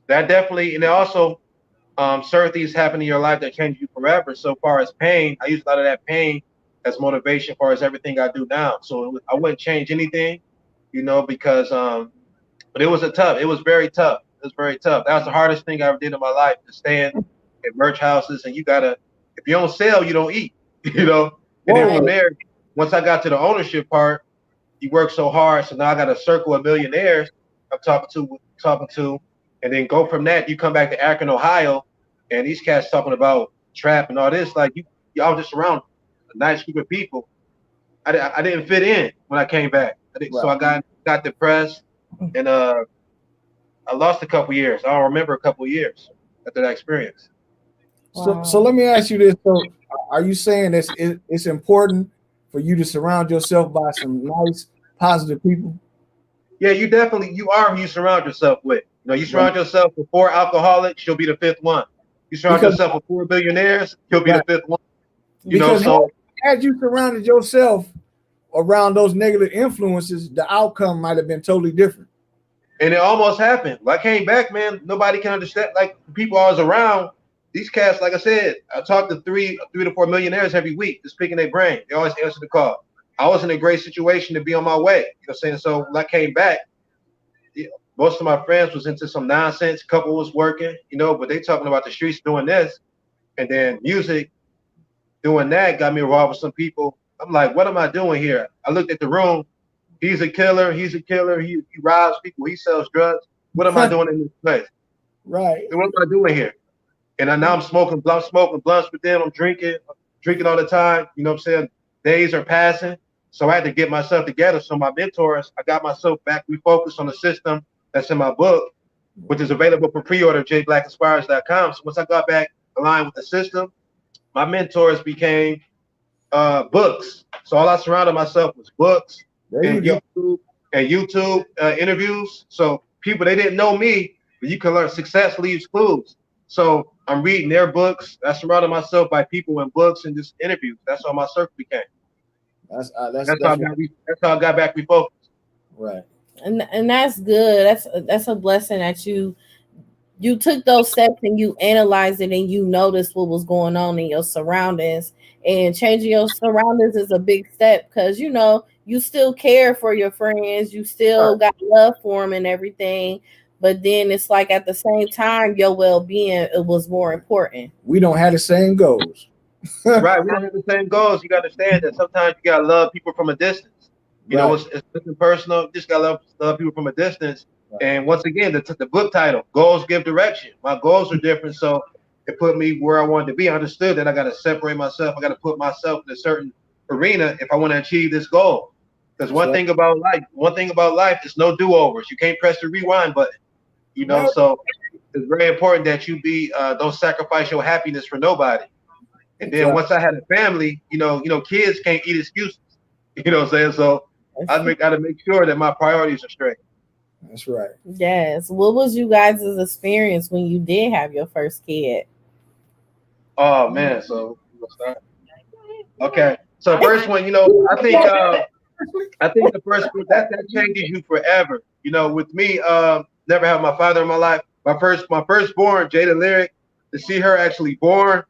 that definitely, and it also certain things happen in your life that change you forever. So far as pain, I use a lot of that pain as motivation for as everything I do now. So I wouldn't change anything, because but it was very tough. It was very tough. That was the hardest thing I ever did in my life, to stand at merch houses, and if you don't sell, you don't eat, And then from there, once I got to the ownership part, you work so hard. So now I got a circle of millionaires I'm talking to, and then go from that. You come back to Akron, Ohio, and these cats talking about trap and all this. Like y'all just around a nice group of people. I didn't fit in when I came back. So I got depressed, and I lost a couple years. I don't remember a couple years after that experience. Wow. So let me ask you this. So are you saying it's important for you to surround yourself by some nice, positive people? Yeah, you are who you surround yourself with. You surround yourself with 4 alcoholics, you'll be the 5th one. You surround yourself with 4 billionaires, you'll be the 5th one. Had you surrounded yourself around those negative influences, the outcome might have been totally different. And it almost happened. When I came back, man, nobody can understand. Like, the people I was around, these cats, like I said, I talk to 3 to 4 millionaires every week, just picking their brain. They always answer the call. I was in a great situation to be on my way. You know what I'm saying? So when I came back, most of my friends was into some nonsense. Couple was working, but they talking about the streets doing this. And then music doing that got me involved with some people. I'm like, what am I doing here? I looked at the room. He's a killer. He robs people. He sells drugs. What am I doing in this place? Right. What am I doing here? And now I'm smoking blunts with them. I'm drinking all the time. You know what I'm saying? Days are passing. So I had to get myself together. So my mentors, I got myself back refocused on the system that's in my book, which is available for pre-order at jblackinspires.com. So once I got back aligned with the system, my mentors became books. So all I surrounded myself was books and YouTube interviews. So people, they didn't know me, but you can learn success leaves clues. So I'm reading their books. I surrounded myself by people in books and just interviews. That's how my circle became. That's how I got back refocused. Right. And that's good. That's a blessing that you took those steps and you analyzed it and you noticed what was going on in your surroundings. And changing your surroundings is a big step because you still care for your friends, you still got love for them and everything. But then it's like at the same time, your well-being, it was more important. We don't have the same goals. Right, we don't have the same goals. You got to understand that sometimes you gotta love people from a distance. It's nothing personal. You just gotta love people from a distance. Right. And once again, the book title, Goals Give Direction. My goals are different, so it put me where I wanted to be. I understood that I got to separate myself. I got to put myself in a certain arena if I want to achieve this goal. Because one thing about life is no do-overs. You can't press the rewind button. So it's very important that you don't sacrifice your happiness for nobody. And then once I had a family, kids can't eat excuses. You know what I'm saying? So I got to make sure that my priorities are straight. That's right. Yes. What was you guys' experience when you did have your first kid? Oh man, so okay. So first one, I think the first one that changes you forever. With me, never had my father in my life. My firstborn, Jada Lyric, to see her actually born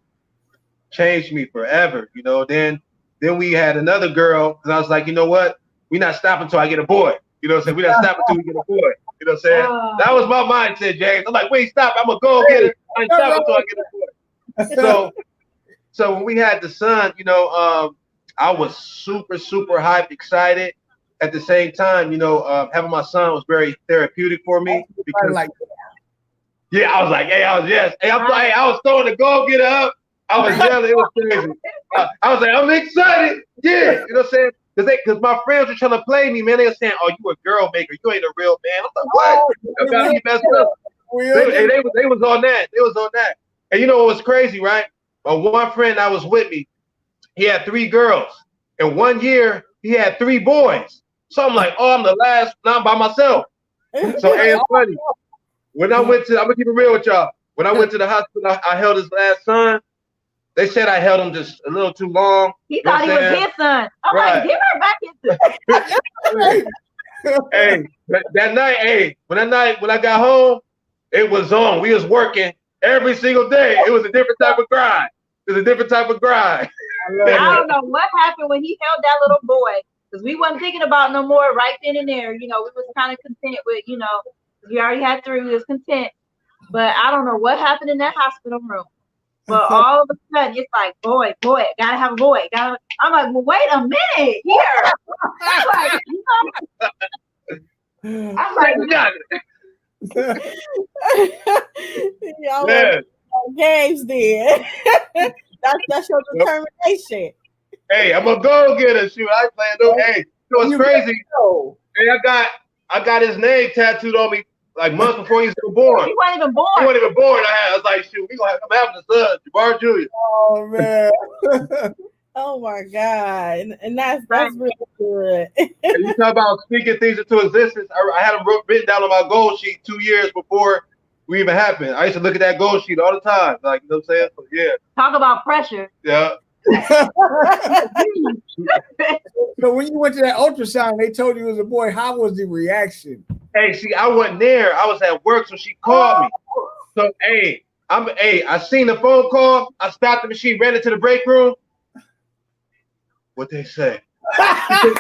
changed me forever. Then we had another girl, and I was like, you know what? We're not stopping until I get a boy. You know what I'm saying? We're not stopping until we get a boy. You know what I'm saying? That was my mindset, James. I'm like, wait, stop. I'm going to go get it. I ain't stopping until I get a boy. So when we had the son, I was super, super hyped, excited. at the same time, having my son was very therapeutic for me because yeah, I was like, hey, I was throwing the go-getter up. I was yelling. It was crazy. I was like, I'm excited. Yeah. You know what I'm saying? Because my friends were trying to play me, man. They were saying, oh, you a girl maker. You ain't a real man. I'm like, what? I got me messed up. They was on that. They was on that. And you know what was crazy, right? My one friend that was with me, he had 3 girls. In 1 year, he had 3 boys. So I'm like, oh, I'm the last. Now I'm by myself. So hey, it's funny. When I'm gonna keep it real with y'all. When I went to the hospital, I held his last son. They said I held him just a little too long. He thought he was his son. I'm like, give her back his son. Hey, that night, when I got home, it was on. We was working every single day. It was a different type of grind. I don't know what happened when he held that little boy, because we wasn't thinking about no more right then and there. We was kind of content with, we already had 3. We was content. But I don't know what happened in that hospital room. But all of a sudden, it's like, boy, gotta have a boy. I'm like, well, wait a minute here. I'm like, y'all games then. That's your determination. Hey, I'm a go-getter. Shoot, I ain't playing no. Hey, it's crazy. Hey, I got his name tattooed on me like months before he was born. He wasn't even born. I was like, shoot, I'm having a son, Jamar Jr. Oh man. Oh my God. And that's really good. And you talk about speaking things into existence. I had them written down on my goal sheet 2 years before we even happened. I used to look at that goal sheet all the time. Like, you know what I'm saying? So, yeah. Talk about pressure. Yeah. So when you went to that ultrasound, they told you it was a boy. How was the reaction? Hey, see, I wasn't there. I was at work, so she called me. So, I seen the phone call. I stopped the machine, ran into the break room. What they say? Hey,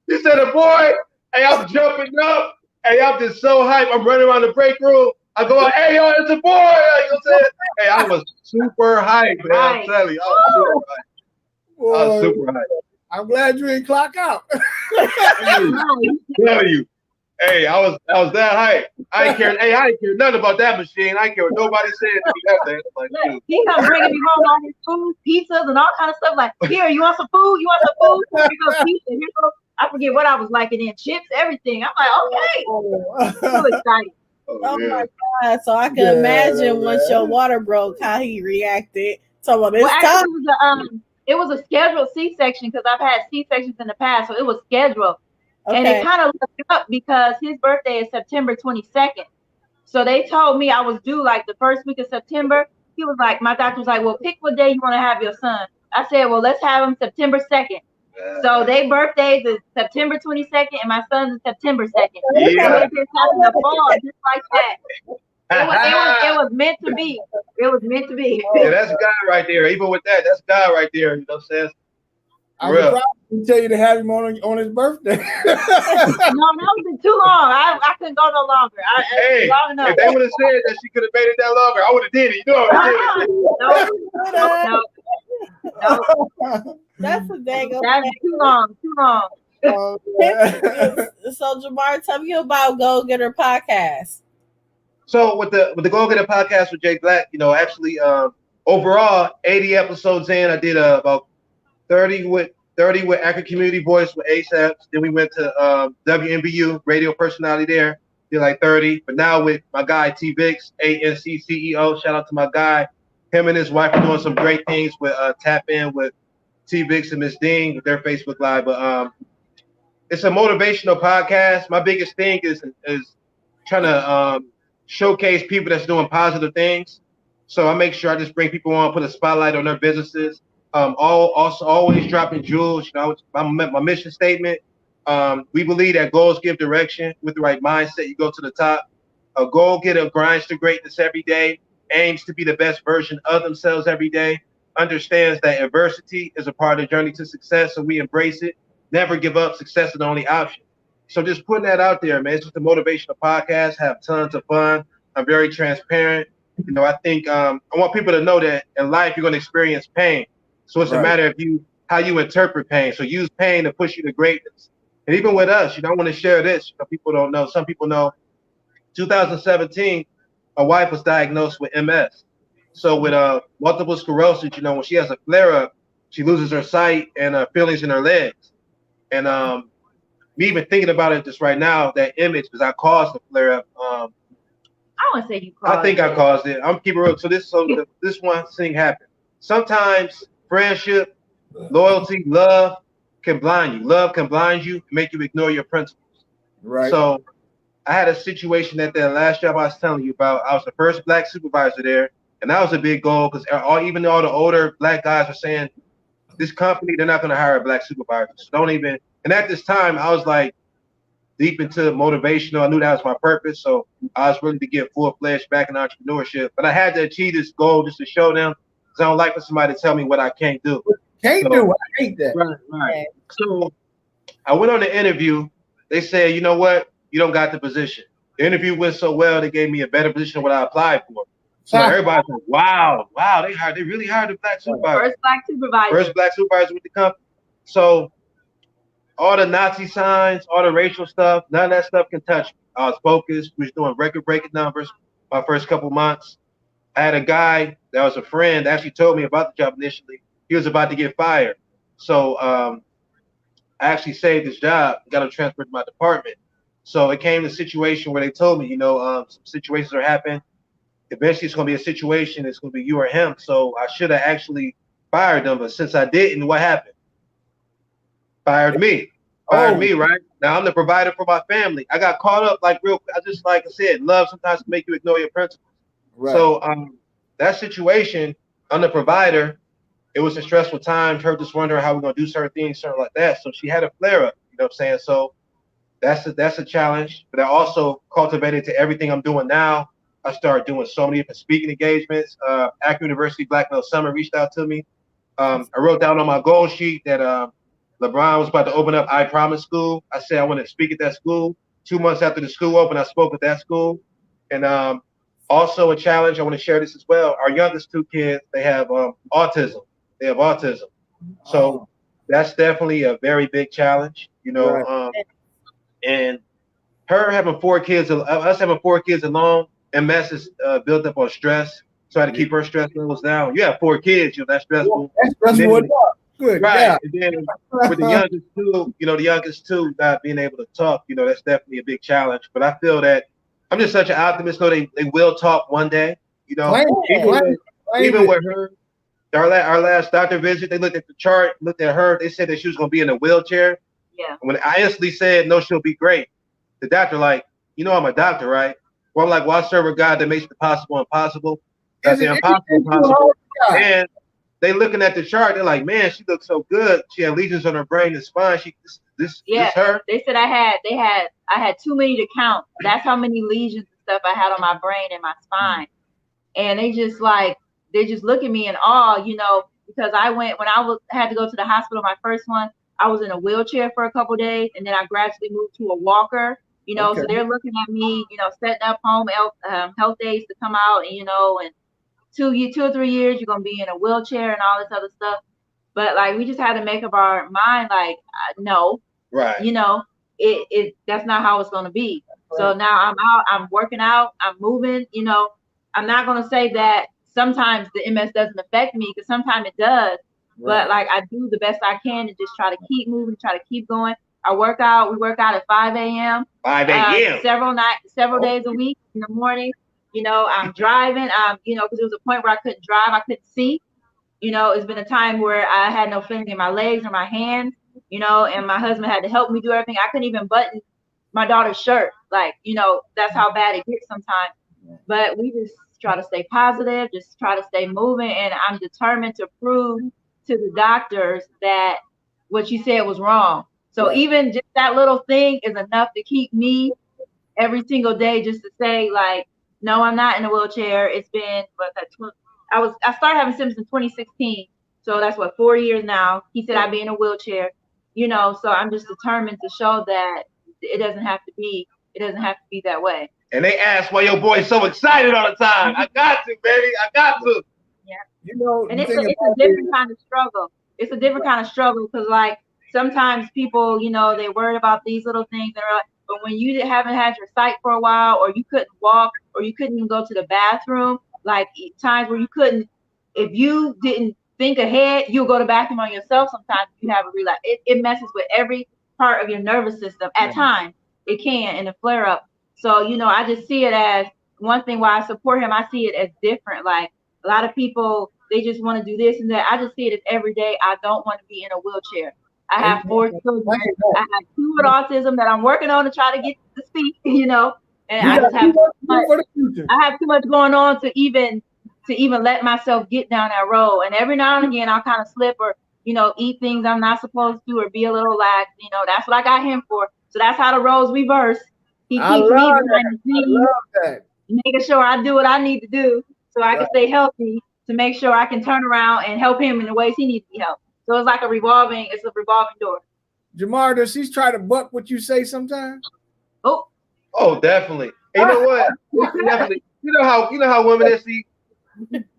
he said a boy. Hey, I'm jumping up. Hey, I'm just so hyped. I'm running around the break room. I go, hey, yo, it's a boy. You know what I'm saying? Hey, I was super hyped, man. I'm telling you, I was super hyped. I'm glad you didn't clock out. I'm telling you. Hey, I was that hyped. I ain't care nothing about that machine. I ain't care what nobody said to me that day. Like, he come bringing me home all his food, pizzas, and all kind of stuff. Like, here, you want some food? You want some food? Here goes pizza. Here goes. I forget what I was liking in chips, everything. I'm like, okay. So excited. Oh my God. So I can imagine once your water broke, how he reacted. So actually, it was a scheduled C-section because I've had C-sections in the past, so it was scheduled. Okay. And it kind of looked up because his birthday is September 22nd. So they told me I was due like the first week of September. He was like, my doctor was like, well, pick what day you want to have your son. I said, well, let's have him September 2nd. So their birthdays is September 22nd and my son's is September 2nd. Yeah. So it just happened to fall just like that. It was meant to be. It was meant to be. Yeah, that's God right there. Even with that, that's God right there. You know what I'm saying? I'm surprised to tell you to have him on his birthday. No, that was too long. I couldn't go no longer. Long enough. If they would have said that she could have made it that longer, I would have did it. You know I would have did it. No. That's a dang. That's too long. So Jamar, tell me about Go Getter Podcast. So with the Go Getter Podcast with Jay Black, actually overall 80 episodes in, I did about 30 with Akron Community Voice with ASAPs. Then we went to WNBU, radio personality there, did like 30. But now with my guy T Bix, ANC CEO, shout out to my guy. Him and his wife are doing some great things with Tap In with T Bix and Miss Dean with their Facebook Live. But it's a motivational podcast. My biggest thing is trying to showcase people that's doing positive things. So I make sure I just bring people on, put a spotlight on their businesses. Always dropping jewels. My mission statement. We believe that goals give direction. With the right mindset, you go to the top. A goal getter grinds to greatness every day, aims to be the best version of themselves every day, understands that adversity is a part of the journey to success, so we embrace it. Never give up. Success is the only option. So just putting that out there, man. It's just a motivational podcast. Have tons of fun. I'm very transparent. I think I want people to know that in life you're going to experience pain. So it's a matter of you how you interpret pain. So use pain to push you to greatness. And even with us, I want to share this. People don't know. Some people know. 2017, my wife was diagnosed with MS. So with multiple sclerosis, when she has a flare up, she loses her sight and feelings in her legs. And me even thinking about it just right now, that image, because I caused the flare up. I wouldn't say you caused it. I think I caused it. I'm keeping real. So this one thing happened. Sometimes friendship, loyalty, love can blind you. Love can blind you and make you ignore your principles. Right. So I had a situation at that last job I was telling you about. I was the first black supervisor there, and that was a big goal because even all the older black guys were saying, this company, they're not going to hire a black supervisor. So don't even. And at this time, I was like deep into motivational. I knew that was my purpose. So I was ready to get full-fledged back in entrepreneurship. But I had to achieve this goal just to show them, because I don't like for somebody to tell me what I can't do. Can't do it. I hate that. Right. So I went on the interview. They said, you know what? You don't got the position. The interview went so well, they gave me a better position than what I applied for. So everybody's like, wow, they really hired a black supervisor. First black supervisor with the company. So all the Nazi signs, all the racial stuff, none of that stuff can touch me. I was focused. We was doing record-breaking numbers my first couple months. I had a guy that was a friend that actually told me about the job initially. He was about to get fired. So I actually saved his job, got him transferred to my department. So it came to a situation where they told me, some situations are happening. Eventually it's going to be a situation, it's going to be you or him. So I should have actually fired them. But since I didn't, what happened? Fired me, right? Now I'm the provider for my family. I got caught up like I said, love sometimes can make you ignore your principles. Right. So that situation, I'm the provider. It was a stressful time. Her just wondering how we're gonna do certain things, something like that. So she had a flare up. You know what I'm saying? So that's a challenge. But I also cultivated to everything I'm doing now. I started doing so many different speaking engagements. Akron University Black Male Summer reached out to me. I wrote down on my goal sheet that LeBron was about to open up I Promise School. I said I want to speak at that school. 2 months after the school opened, I spoke at that school. And also a challenge, I want to share this as well. Our youngest two kids, they have autism. So that's definitely a very big challenge, Right. And her having 4 kids, us having 4 kids alone, MS is built up on stress. So I had to keep her stress levels down. You have 4 kids, that's stressful. That's stressful. Good. Right. Yeah. And then with the youngest two not being able to talk, that's definitely a big challenge. But I feel that I'm just such an optimist. They will talk one day, Even with her, our last doctor visit, they looked at the chart, looked at her, they said that she was going to be in a wheelchair. Yeah. When I instantly said, no, she'll be great. The doctor I'm a doctor, right? Well, I'm like, well, I serve a God that makes the possible impossible. That's the impossible possible. And they looking at the chart, they're like, man, she looks so good. She had lesions on her brain and spine. This her. They said I had too many to count. That's how many lesions and stuff I had on my brain and my spine. And they just look at me in awe, because had to go to the hospital, my first one, I was in a wheelchair for a couple of days, and then I gradually moved to a walker, so they're looking at me, setting up home health aides to come out, and, and 2 or 3 years, you're going to be in a wheelchair and all this other stuff. But we just had to make up our mind, no, right. That's not how it's going to be. Right. So now I'm out, I'm working out, I'm moving, I'm not going to say that sometimes the MS doesn't affect me, because sometimes it does. Right. But I do the best I can and just try to keep moving, try to keep going. We work out at 5 a.m. 5 a.m. Several days a week in the morning. I'm driving, because there was a point where I couldn't drive, I couldn't see. It's been a time where I had no feeling in my legs or my hands, and my husband had to help me do everything. I couldn't even button my daughter's shirt. That's how bad it gets sometimes. But we just try to stay positive, just try to stay moving. And I'm determined to prove to the doctors that what you said was wrong. So even just that little thing is enough to keep me every single day, just to say no, I'm not in a wheelchair. It's been I started having symptoms in 2016. So that's 4 years now. He said I'd be in a wheelchair, so I'm just determined to show that it doesn't have to be that way. And they ask why your boy's so excited all the time. I got to, baby. I got to. Yeah. And it's a different kind of struggle. it's a different kind of struggle because like sometimes people, you know, they worried about these little things and like, but when you haven't had your sight for a while, or you couldn't walk, or you couldn't even go to the bathroom, like times where you couldn't, if you didn't think ahead, you'll go to the bathroom on yourself. Sometimes you have a relapse. It messes with every part of your nervous system at times. It can in a flare up. So, you know, I just see it as one thing why I support him. I see it as different. Like a lot of people, they just want to do this and that. I just see it as every day. I don't want to be in a wheelchair. I have 4 children. I have 2 with autism that I'm working on to try to get to speak, you know, and I just have I have too much going on to even let myself get down that road. And every now and again I'll kind of slip or, you know, eat things I'm not supposed to or be a little lax, you know. That's what I got him for. So that's how the roles reverse. He keeps me behind the scenes, making sure I do what I need to do so I can stay healthy, to make sure I can turn around and help him in the ways he needs to be helped. So it's like a revolving door. Jamar, does she try to buck what you say sometimes? Oh, definitely. And you know what? Definitely. You know how women that see,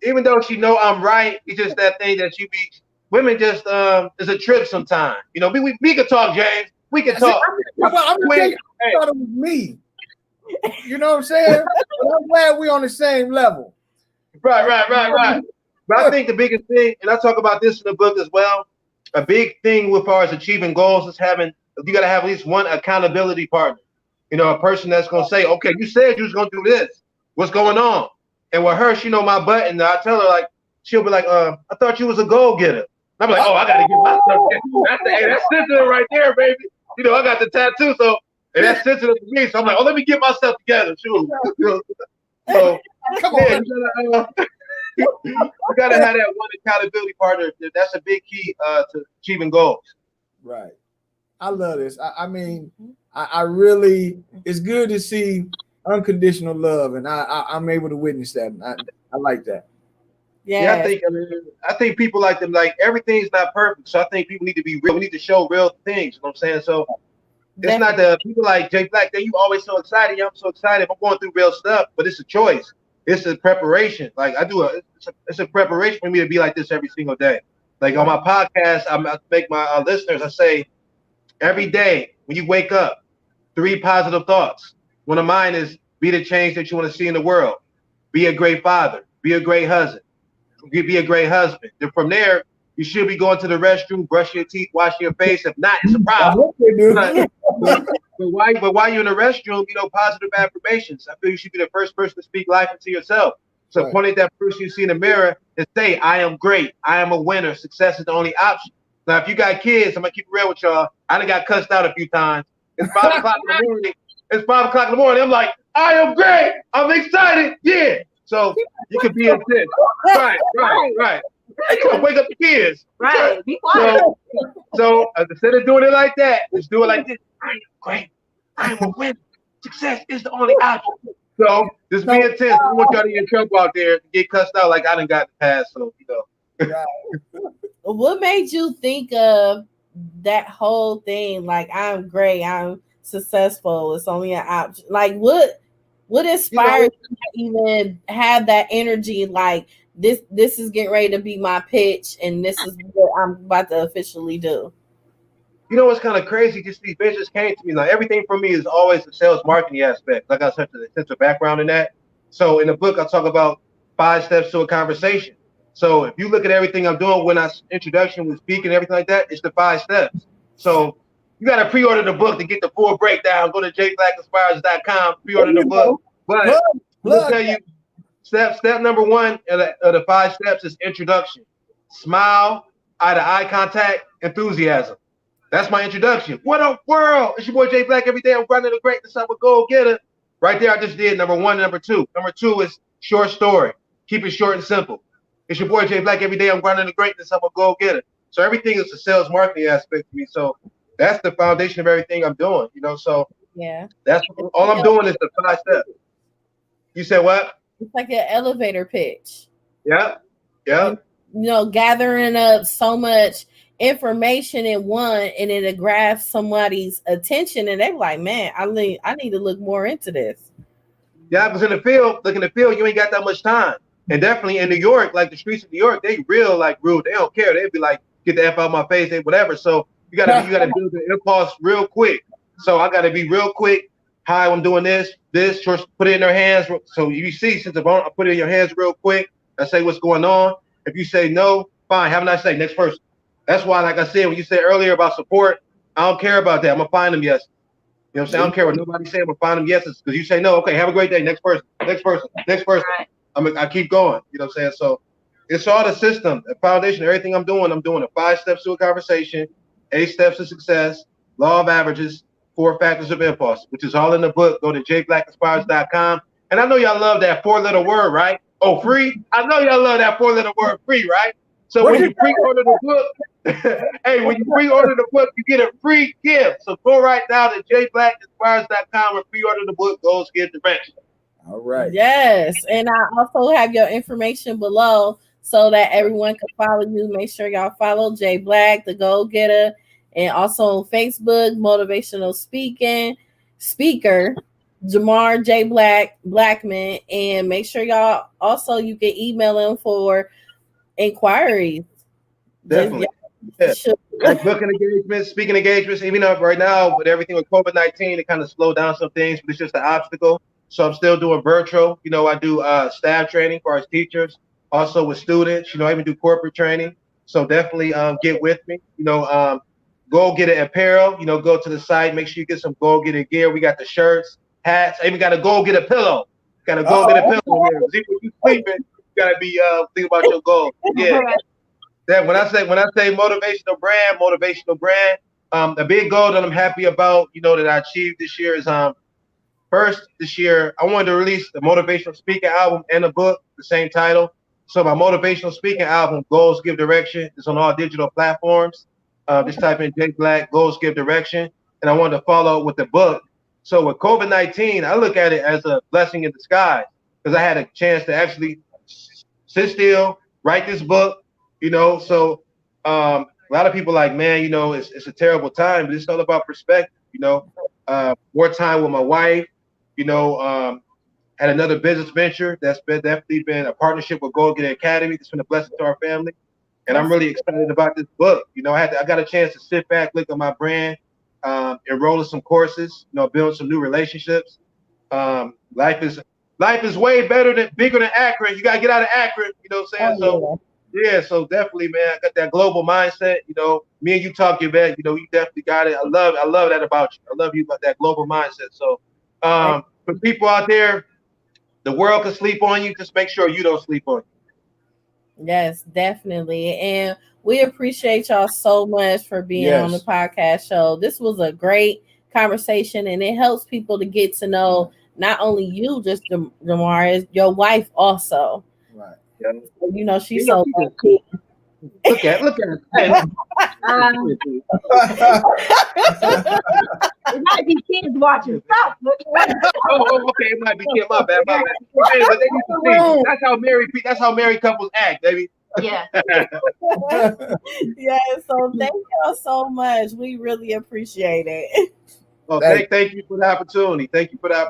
even though she know I'm right, it's just that thing that she be. Women just is a trip sometimes. You know, we can talk, James. We can talk. I'm gonna tell you, I thought it was me. You know what I'm saying? But I'm glad we're on the same level. Right. But I think the biggest thing, and I talk about this in the book as well, a big thing with far as achieving goals is you got to have at least one accountability partner. You know, a person that's going to say, okay, you said you was going to do this. What's going on? And with her, she know my button. I tell her, like, she'll be like, I thought you was a goal-getter. I'm like, oh, I got to get myself. That's sensitive right there, baby. You know, I got the tattoo, so and that's sensitive to me. So I'm like, oh, let me get myself together. Shoot. So, come on. You gotta have that one accountability partner. That's a big key to achieving goals. Right. I love this. I mean, I really, it's good to see unconditional love, and I'm able to witness that. I like that. Yeah, I think people like them. Like everything's not perfect, so I think people need to be real. We need to show real things. You know what I'm saying? So it's not the people like Jay Black that you always so excited. Yeah, I'm so excited. I'm going through real stuff, but it's a choice. It's a preparation. Like it's a preparation for me to be like this every single day. Like on my podcast, I make my listeners, I say, every day when you wake up, 3 positive thoughts. One of mine is be the change that you want to see in the world. Be a great father. Be a great husband. Be a great husband. Then from there, you should be going to the restroom, brush your teeth, wash your face. If not, it's a problem. But while you're in the restroom, you know, positive affirmations. I feel you should be the first person to speak life into yourself. So point at that person you see in the mirror and say, I am great. I am a winner. Success is the only option. Now, if you got kids, I'm going to keep it real with y'all. I done got cussed out a few times. It's 5 o'clock in the morning. It's 5 o'clock in the morning. I'm like, I am great. I'm excited. Yeah. So you could be intense. Right. So wake up the kids. Right. Be quiet. So instead of doing it like that, just do it like this. I am great. I am a winner. Success is the only option. So just be intense. I don't want y'all to get in trouble out there and get cussed out like I done got the pass. So, you know. What made you think of that whole thing? Like, I'm great. I'm successful. It's only an option. Like, what inspired you to even have that energy? Like, this is getting ready to be my pitch, and this is what I'm about to officially do. You know what's kind of crazy? Just these visions came to me. Like everything for me is always the sales marketing aspect. Like I said, the sense of background in that. So in the book, I talk about 5 steps to a conversation. So if you look at everything I'm doing when I introduction, with speaking, everything like that, it's the 5 steps. So you got to pre-order the book to get the full breakdown. Go to jblackinspires.com, pre-order the book. But I'll tell you, step number 1 of the 5 steps is introduction. Smile, eye-to-eye contact, enthusiasm. That's my introduction. What up, world? It's your boy Jay Black. Every day I'm grinding the greatness. I'm a go-getter. Right there, I just did number 1 and number 2. Number 2 is short story. Keep it short and simple. It's your boy Jay Black. Every day I'm grinding the greatness. I'm a go-getter. So everything is a sales marketing aspect to me. So that's the foundation of everything I'm doing. You know, so that's all I'm doing is the 5 steps. You said what? It's like an elevator pitch. Yeah. You know, gathering up so much information in one, and then it grabs somebody's attention, and they're like, man, I need to look more into this. Yeah, because in the field, you ain't got that much time. And definitely in New York, like the streets of New York, they real like rude. They don't care. They'd be like, get the F out of my face, whatever. So you gotta build the impulse real quick. So I gotta be real quick. Hi, I'm doing this, just put it in their hands. So you see, since I put it in your hands real quick, I say what's going on. If you say no, fine, have a nice day, next person. That's why, like I said, when you said earlier about support, I don't care about that. I'm gonna find them yes. You know what I'm saying? I don't care what nobody's saying, I'm gonna find them yeses. Because you say no, okay, have a great day, next person, next person, next person. I keep going. You know what I'm saying? So it's all the system, the foundation, everything I'm doing the 5 steps to a conversation, 8 steps to success, law of averages, 4 factors of impulse, which is all in the book. Go to jblackinspires.com. And I know y'all love that 4-letter word, right? Oh, free? I know y'all love that 4-letter word, free, right? So when you pre-order the book, hey, when you pre-order the book, you get a free gift. So go right now to jblackinspires.com and pre-order the book, Goals Give Direction. All right. Yes. And I also have your information below so that everyone can follow you. Make sure y'all follow Jay Black, the Go Getter, and also on Facebook, motivational speaker, Jamar J. Blackmon. And make sure y'all also you can email him for inquiries. Definitely. Like booking engagements, speaking engagements, even up right now with everything with COVID-19, it kind of slowed down some things, but it's just an obstacle. So I'm still doing virtual. You know, I do staff training for our teachers, also with students. You know, I even do corporate training. So definitely get with me. You know, go get an apparel. You know, go to the site. Make sure you get some go get it gear. We got the shirts, hats. I even got to go get a pillow. Got to go get a pillow here. See, when you sleeping, you got to be think about your goals. Yeah. That when I say motivational brand, a big goal that I'm happy about, you know, that I achieved this year is first this year I wanted to release the motivational speaking album and a book, the same title. So my motivational speaking album, Goals Give Direction, is on all digital platforms. Just type in Jay Black, Goals Give Direction, and I wanted to follow with the book. So with COVID-19, I look at it as a blessing in disguise because I had a chance to actually sit still, write this book. You know, so a lot of people like, man, you know, it's a terrible time, but it's all about perspective. You know, more time with my wife. You know, had another business venture that's definitely been a partnership with Go Get Academy. It's been a blessing to our family, and I'm really excited about this book. You know, I got a chance to sit back, look at my brand, enroll in some courses. You know, build some new relationships. Life is way bigger than Akron. You gotta get out of Akron. You know what I'm saying? So. Yeah, so definitely, man, I got that global mindset. You know, me and you talk your back. You know, you definitely got it. I love that about you. I love you about that global mindset. So, for people out there, the world can sleep on you. Just make sure you don't sleep on you. Yes, definitely. And we appreciate y'all so much for being on the podcast show. This was a great conversation, and it helps people to get to know not only you, just Jamar, your wife also. Right. Yeah. You know, she's so cool. Look at it. It might be kids watching. Stop. Oh, okay. It might be kids. My bad. Hey, but they need to see. That's how married couples act, baby. Yeah. Yeah. So thank y'all so much. We really appreciate it. Well, thank you for the opportunity. Thank you for the opportunity.